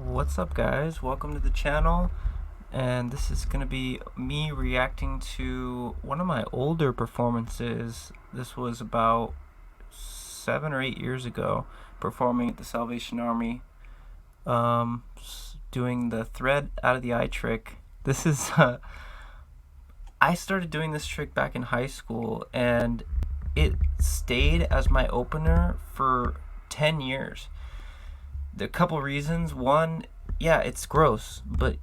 What's up, guys? Welcome to the channel, and this is going to be me reacting to one of my older performances. This was about 7 or 8 years ago, performing at the Salvation Army, doing the thread out of the eye trick. This is I started doing this trick back in high school, and it stayed as my opener for 10 years. A couple reasons. One, yeah, it's gross, but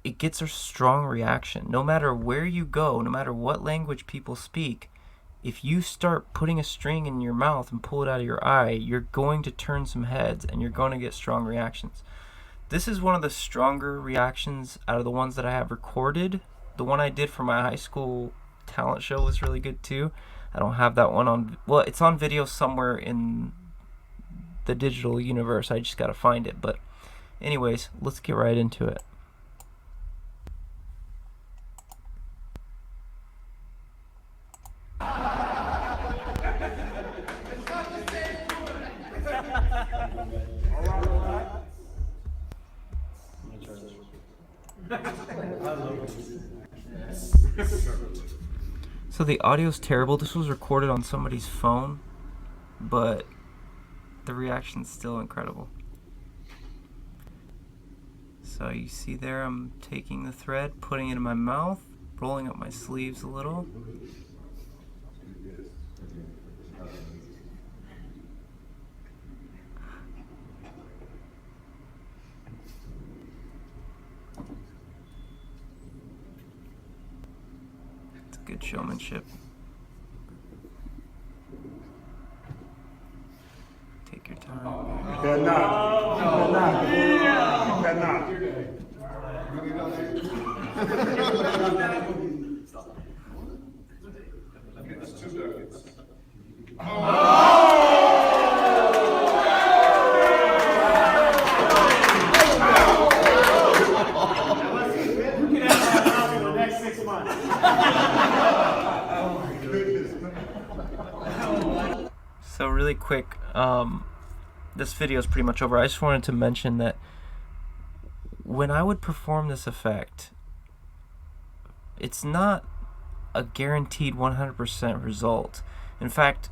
it gets a strong reaction. No matter where you go, no matter what language people speak, if you start putting a string in your mouth and pull it out of your eye, you're going to turn some heads and you're going to get strong reactions. This is one of the stronger reactions out of the ones that I have recorded. The one I did for my high school talent show was really good too. I don't have that one on, well, it's on video somewhere in the digital universe. I just gotta find it. But anyways, let's get right into it. So the audio's terrible. This was recorded on somebody's phone, but the reaction's still incredible. So you see there, I'm taking the thread, putting it in my mouth, rolling up my sleeves a little. It's good showmanship. Take your time. You cannot. You cannot. You cannot. It's 2 decades. You can have that house in the next 6 months. Oh my goodness. So really quick, this video is pretty much over. I just wanted to mention that when I would perform this effect, it's not a guaranteed 100% result. In fact,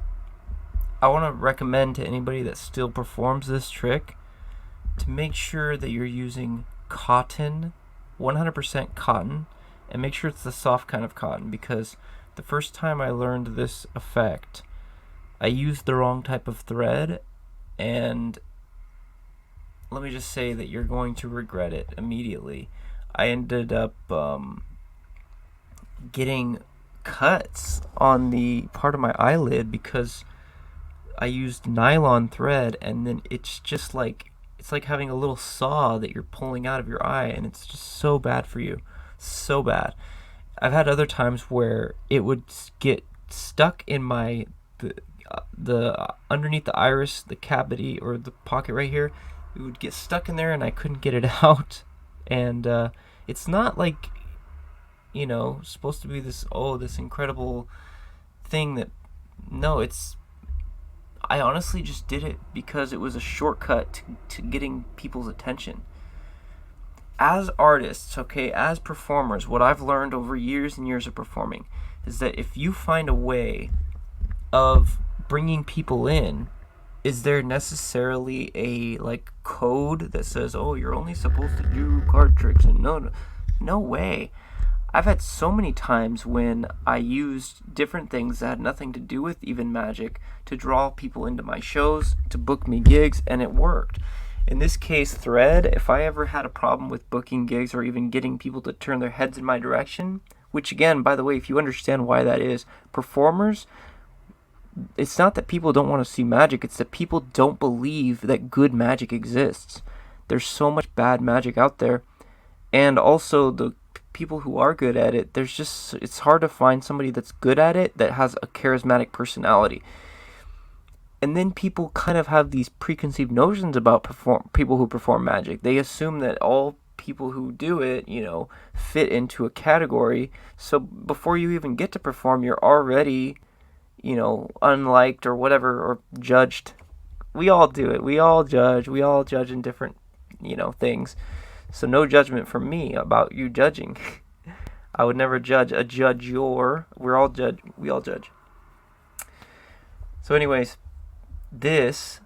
I want to recommend to anybody that still performs this trick to make sure that you're using cotton, 100% cotton, and make sure it's the soft kind of cotton, because the first time I learned this effect, I used the wrong type of thread, and let me just say that you're going to regret it immediately. I ended up getting cuts on the part of my eyelid because I used nylon thread, and then it's just like, it's like having a little saw that you're pulling out of your eye, and it's just so bad for you. So bad. I've had other times where it would get stuck in my the underneath the iris, the cavity or the pocket right here. It would get stuck in there and I couldn't get it out. And it's not like, you know, supposed to be this incredible thing that, no, it's, I honestly just did it because it was a shortcut to getting people's attention. As artists, okay, as performers, what I've learned over years and years of performing is that if you find a way of bringing people in, is there necessarily a like code that says, oh, you're only supposed to do card tricks? And no way. I've had so many times when I used different things that had nothing to do with even magic to draw people into my shows, to book me gigs, and it worked. In this case, thread, if I ever had a problem with booking gigs or even getting people to turn their heads in my direction, which again, by the way, if you understand why that is, performers, it's not that people don't want to see magic, it's that people don't believe that good magic exists. There's so much bad magic out there, and also the people who are good at it, it's hard to find somebody that's good at it that has a charismatic personality. And then people kind of have these preconceived notions about people who perform magic. They assume that all people who do it, you know, fit into a category. So before you even get to perform, you're already, you know, unliked or whatever, or judged. We all do it. We all judge in different things. So no judgment from me about you judging. I would never judge a judge-your. We all judge. So anyways, this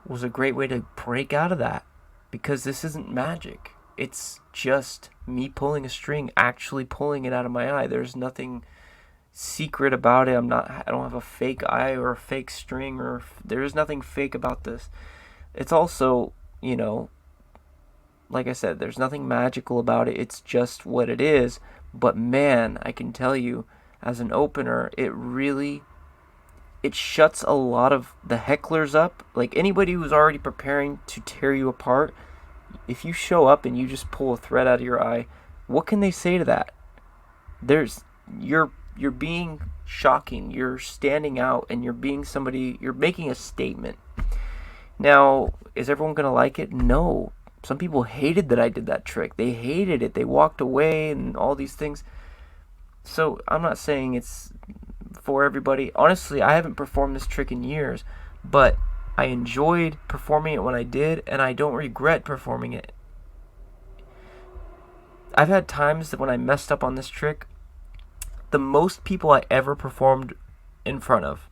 was a great way to break out of that, because this isn't magic. It's just me pulling a string, actually pulling it out of my eye. There's nothing secret about it. I don't have a fake eye or a fake string, or there's nothing fake about this. It's also, like I said, there's nothing magical about it. It's just what it is. But man, I can tell you, as an opener, it shuts a lot of the hecklers up. Like anybody who's already preparing to tear you apart, if you show up and you just pull a thread out of your eye, what can they say to that? You're being shocking. You're standing out, and you're making a statement. Now, is everyone going to like it? No. Some people hated that I did that trick. They hated it. They walked away and all these things. So I'm not saying it's for everybody. Honestly, I haven't performed this trick in years, but I enjoyed performing it when I did, and I don't regret performing it. I've had times that when I messed up on this trick, the most people I ever performed in front of,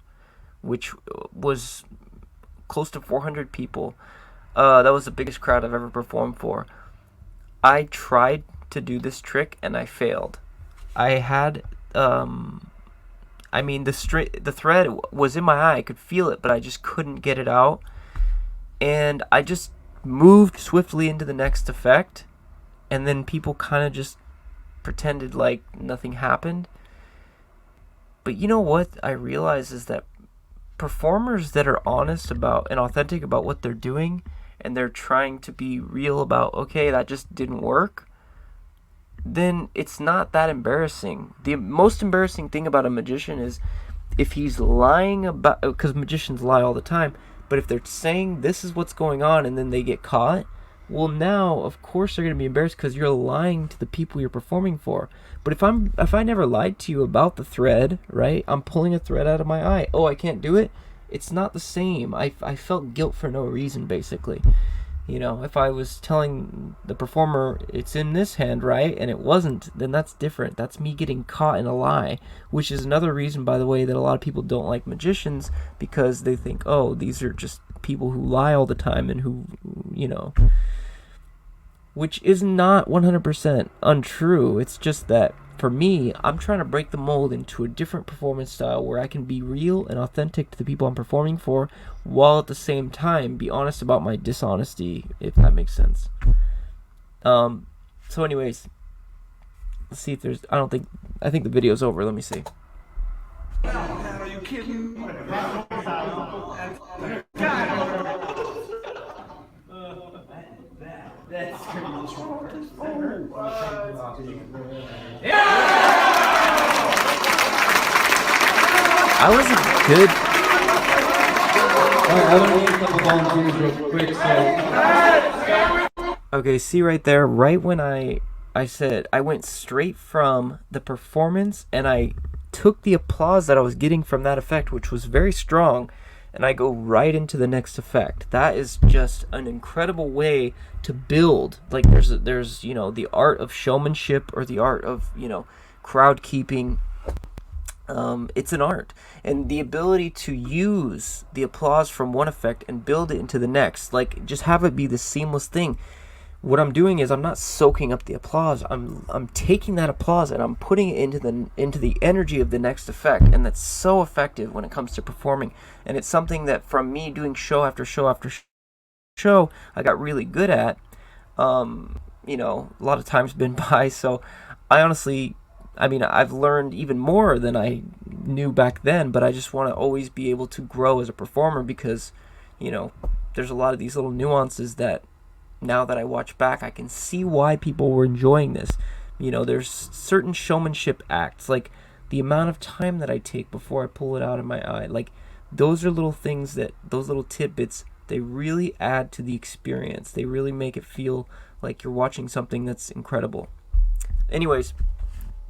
which was close to 400 people, that was the biggest crowd I've ever performed for. I tried to do this trick and I failed. I had, the thread was in my eye. I could feel it, but I just couldn't get it out. And I just moved swiftly into the next effect, and then people kind of just pretended like nothing happened. But you know what I realize is that performers that are honest about and authentic about what they're doing, and they're trying to be real about, okay, that just didn't work, then it's not that embarrassing. The most embarrassing thing about a magician is if he's lying about, because magicians lie all the time, but if they're saying this is what's going on and then they get caught, well, now of course they're going to be embarrassed because you're lying to the people you're performing for. But if I never lied to you about the thread, right? I'm pulling a thread out of my eye. Oh, I can't do it. It's not the same. I felt guilt for no reason, basically. If I was telling the performer it's in this hand, right, and it wasn't, then that's different. That's me getting caught in a lie, which is another reason, by the way, that a lot of people don't like magicians, because they think, oh, these are just people who lie all the time and who, which is not 100% untrue. It's just that for me, I'm trying to break the mold into a different performance style where I can be real and authentic to the people I'm performing for, while at the same time be honest about my dishonesty, if that makes sense. So anyways, let's see if there's, I think the video's over. Let me see. Are you kidding? That's I was a good. I want to name a couple volunteers real quick. Okay, see right there, right when I said, I went straight from the performance and I took the applause that I was getting from that effect, which was very strong, and I go right into the next effect. That is just an incredible way to build. Like there's the art of showmanship, or the art of crowd keeping. It's an art, and the ability to use the applause from one effect and build it into the next, like just have it be the seamless thing. What I'm doing is I'm not soaking up the applause. I'm taking that applause and I'm putting it into the energy of the next effect, and that's so effective when it comes to performing. And it's something that from me doing show after show after show, I got really good at. A lot of time's been by, so I honestly, I've learned even more than I knew back then, but I just want to always be able to grow as a performer, because, there's a lot of these little nuances that now that I watch back, I can see why people were enjoying this. There's certain showmanship acts, like the amount of time that I take before I pull it out of my eye. Like, those are little things those little tidbits, they really add to the experience. They really make it feel like you're watching something that's incredible. Anyways,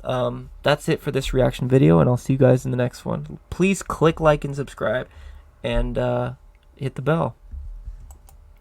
that's it for this reaction video, and I'll see you guys in the next one. Please click like and subscribe, and hit the bell.